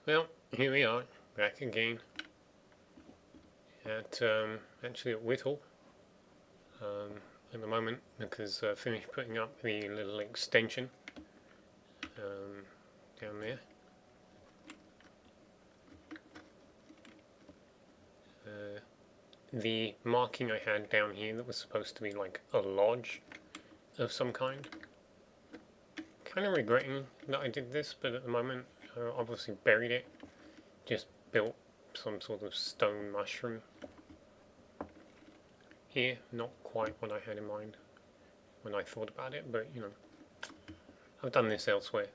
Well, here we are, back again at actually at Whittle at the moment because I finished putting up the little extension down there. The marking I had down here that was supposed to be like a lodge of some kind. Kind of regretting that I did this, but at the moment I obviously buried it. Just built some sort of stone mushroom here. Not quite what I had in mind when I thought about it, but you know, I've done this elsewhere.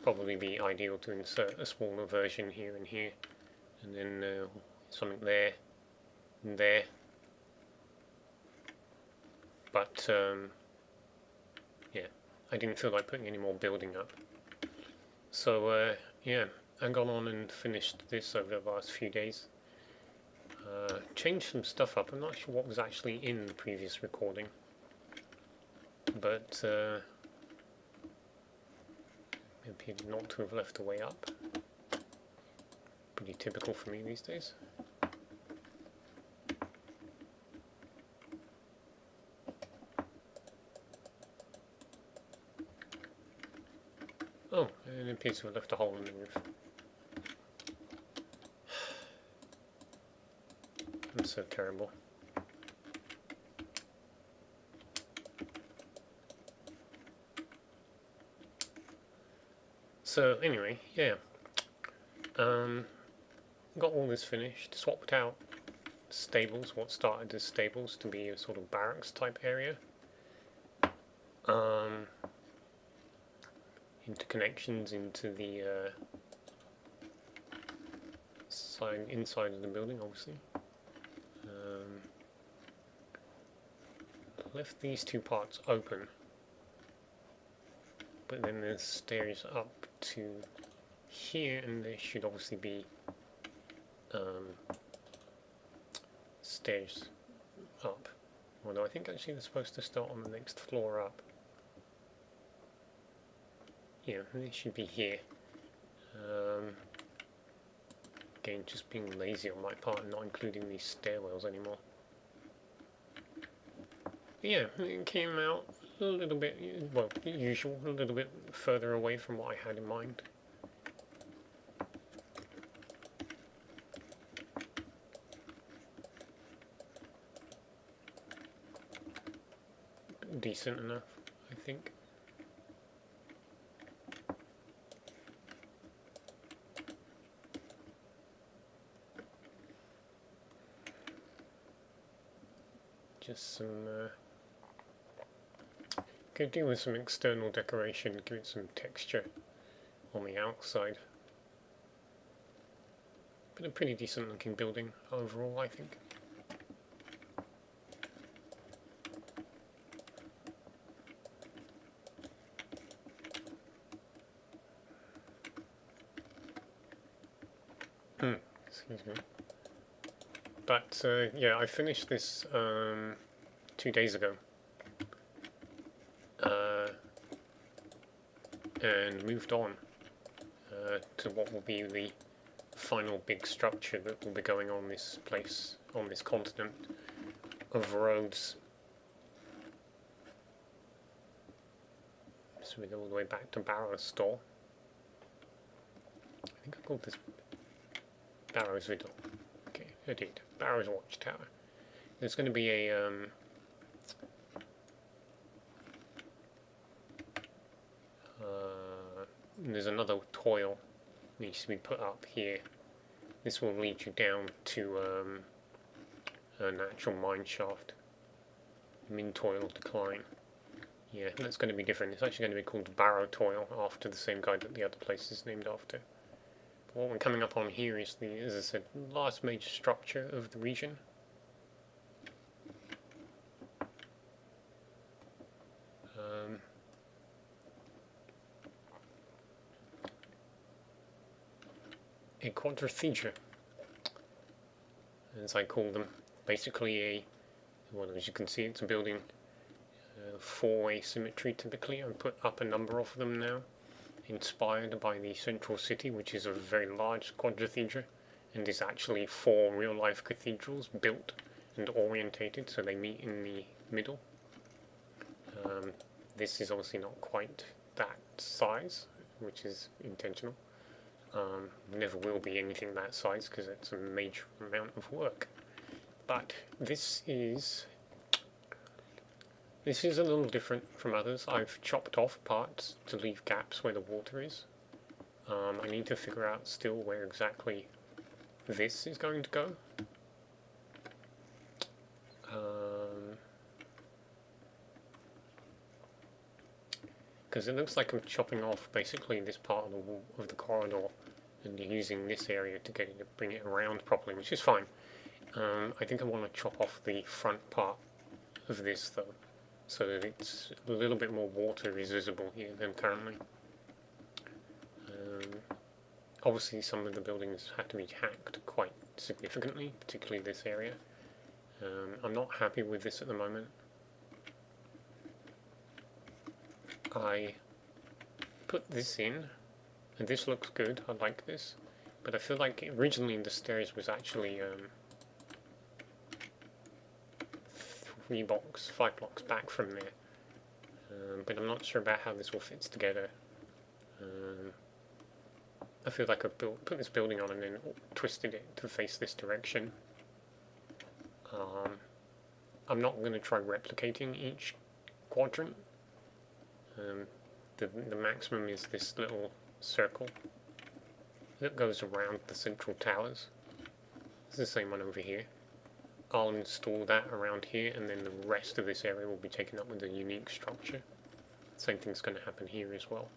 Probably be ideal to insert a smaller version here and here, and then something there and there. But yeah, I didn't feel like putting any more building up. So yeah, I got on and finished this over the last few days. Changed some stuff up. I'm not sure what was actually in the previous recording, but it appeared not to have left the way up. Pretty typical for me these days. Oh, and it appears to have left a hole in the roof. I'm so terrible. So anyway, yeah, got all this finished, swapped out stables, what started as stables, to be a sort of barracks type area. Interconnections into the inside of the building, obviously. Left these two parts open, but then there's stairs up to here, and there should obviously be stairs up. Although I think actually they're supposed to start on the next floor up. Yeah, they should be here. Again, just being lazy on my part and not including these stairwells anymore. But yeah, it came out a little bit, well, usual, a little bit further away from what I had in mind. Decent enough, I think. Just some could do with some external decoration, give it some texture on the outside. But a pretty decent looking building overall, I think. Excuse me. But yeah, I finished this 2 days ago. And moved on to what will be the final big structure that will be going on this place, on this continent of roads. So we go all the way back to Barrow's store. I think I called this Barrow's Vidal. Okay, I did. Barrow's Watchtower. There's going to be a there's another toil that needs to be put up here. This will lead you down to an actual mine shaft. Min-toil decline. Yeah, that's going to be different. It's actually going to be called Barrow Toil, after the same guy that the other place is named after. But what we're coming up on here is the, as I said, last major structure of the region. A quadrithesia, as I call them. Basically well, as you can see, it's a building four-way symmetry typically. I put up a number of them now, inspired by the central city, which is a very large quadricathedra, and is actually four real-life cathedrals built and orientated so they meet in the middle. This is obviously not quite that size, which is intentional. Never will be anything that size because it's a major amount of work. But this is a little different from others. I've chopped off parts to leave gaps where the water is. I need to figure out still where exactly this is going to go. Because it looks like I'm chopping off basically this part of the wall of the corridor and using this area to bring it around properly, which is fine. I think I want to chop off the front part of this though, so that it's a little bit more water is visible here than currently. Obviously some of the buildings have to be hacked quite significantly, particularly this area. I'm not happy with this at the moment. I put this in, and this looks good, I like this, but I feel like originally the stairs was actually 5 blocks back from there, but I'm not sure about how this all fits together. I feel like I put this building on and then twisted it to face this direction. I'm not going to try replicating each quadrant. The maximum is this little circle that goes around the central towers. It's the same one over here. I'll install that around here, and then the rest of this area will be taken up with a unique structure. Same thing's going to happen here as well.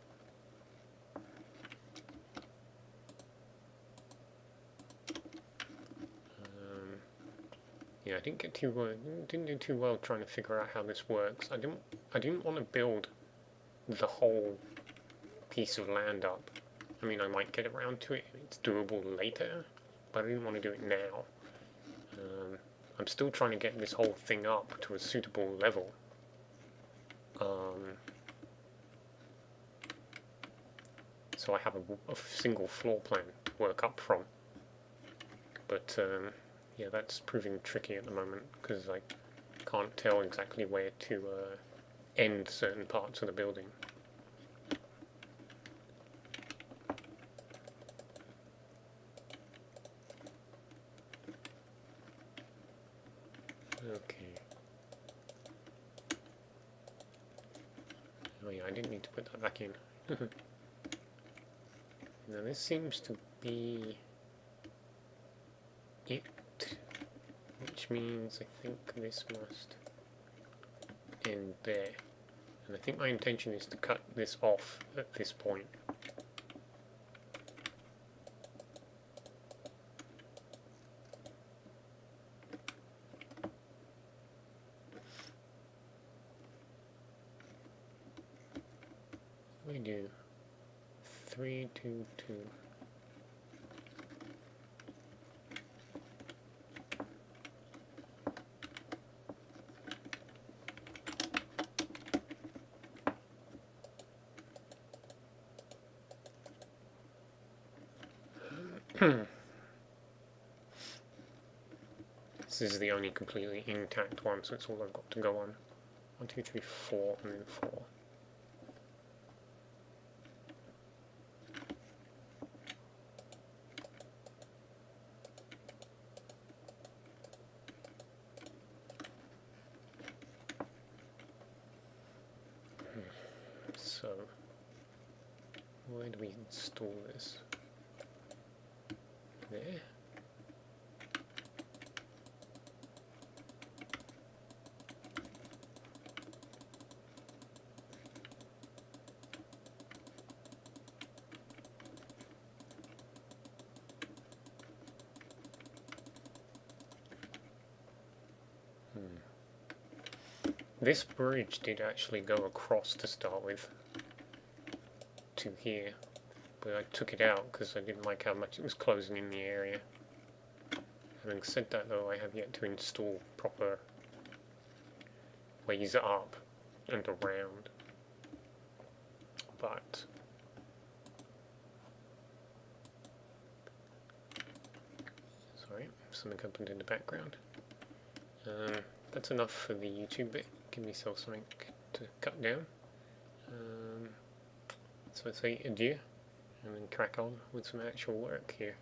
Yeah, I didn't do too well trying to figure out how this works. I didn't want to build the whole piece of land up. I mean, I might get around to it. It's doable later, but I didn't want to do it now. I'm still trying to get this whole thing up to a suitable level. So I have a single floor plan to work up from. But yeah, that's proving tricky at the moment because I can't tell exactly where to end certain parts of the building. Okay. Oh yeah, I didn't need to put that back in. Now this seems to be it, which means I think this must end there. And I think my intention is to cut this off at this point. We do 3, 2, 2. This is the only completely intact one, so it's all I've got to go on. 1, 2, 3, 4, and then 4. So, where do we install this? There. This bridge did actually go across to start with, to here, but I took it out because I didn't like how much it was closing in the area. Having said that though, I have yet to install proper ways up and around. But sorry, something happened in the background. That's enough for the YouTube bit. Give myself something to cut down. So I say adieu, and then crack on with some actual work here.